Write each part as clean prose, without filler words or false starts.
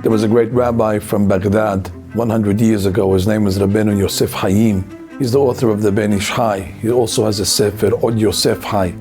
There was a great rabbi from Baghdad 100 years ago. His name was Rabbeinu Yosef Hayim. He's the author of the Ben Ish Chai. He also has a sefer, Od Yosef Hai.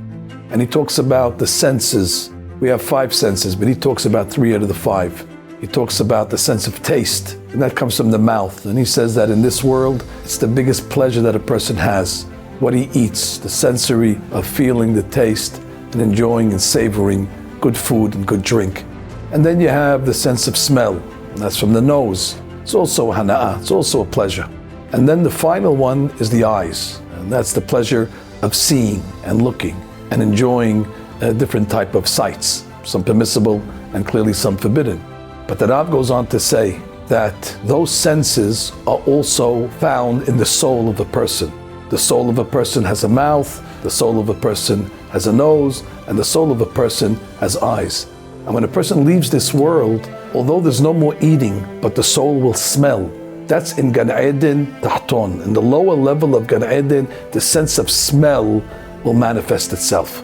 And he talks about the senses. We have 5 senses, but he talks about 3 out of the 5. He talks about the sense of taste, and that comes from the mouth. And he says that in this world, it's the biggest pleasure that a person has. What he eats, the sensory of feeling the taste and enjoying and savoring good food and good drink. And then you have the sense of smell, and that's from the nose. It's also hana'ah, it's also a pleasure. And then the final one is the eyes, and that's the pleasure of seeing and looking and enjoying different type of sights, some permissible and clearly some forbidden. But the Rav goes on to say that those senses are also found in the soul of a person. The soul of a person has a mouth, the soul of a person has a nose, and the soul of a person has eyes. And when a person leaves this world, although there's no more eating, but the soul will smell. That's in Gan Eden Tahton. In the lower level of Gan Eden, the sense of smell will manifest itself.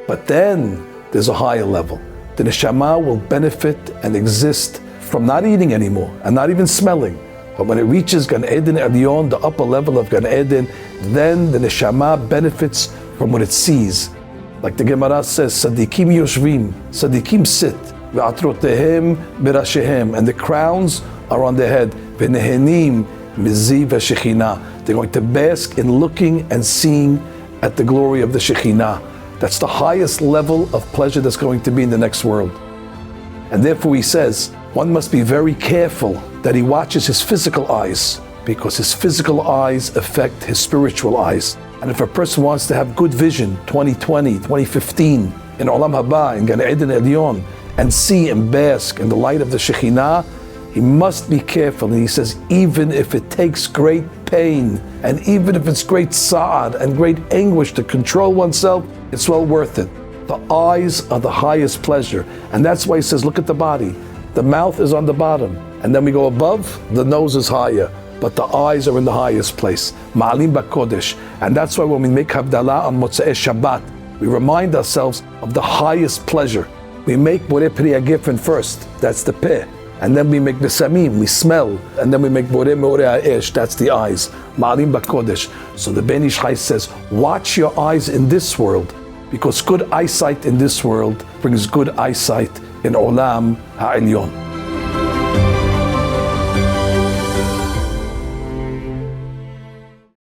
But then there's a higher level. The neshama will benefit and exist from not eating anymore and not even smelling. But when it reaches Gan Eden Alyon, the upper level of Gan Eden, then the neshama benefits from what it sees. Like the Gemara says, Sadikim yoshvim, Sadikim sit, ve'atrotehem berashehem, and the crowns are on their head. Ve'nehenim miziv ha'shekhinah. They're going to bask in looking and seeing at the glory of the Shekhinah. That's the highest level of pleasure that's going to be in the next world. And therefore he says, one must be very careful that he watches his physical eyes, because his physical eyes affect his spiritual eyes. And if a person wants to have good vision, 2020, 2015, in Olam Haba, in Gan Eden Alyon, and see and bask in the light of the Shekhinah, he must be careful. And he says, even if it takes great pain, and even if it's great sa'ad and great anguish to control oneself, it's well worth it. The eyes are the highest pleasure. And that's why he says, look at the body. The mouth is on the bottom. And then we go above, the nose is higher. But the eyes are in the highest place. Ma'alim ba'kodesh. And that's why when we make Havdalah on Motzei Shabbat, we remind ourselves of the highest pleasure. We make Borei Pri Hagefen first. That's the peh. And then we make the samim, we smell, and then we make borei meorei ha'esh, that's the eyes, ma'alim ba'kodesh. So the Ben Ish Chai says, watch your eyes in this world, because good eyesight in this world brings good eyesight in Olam Ha'alyon.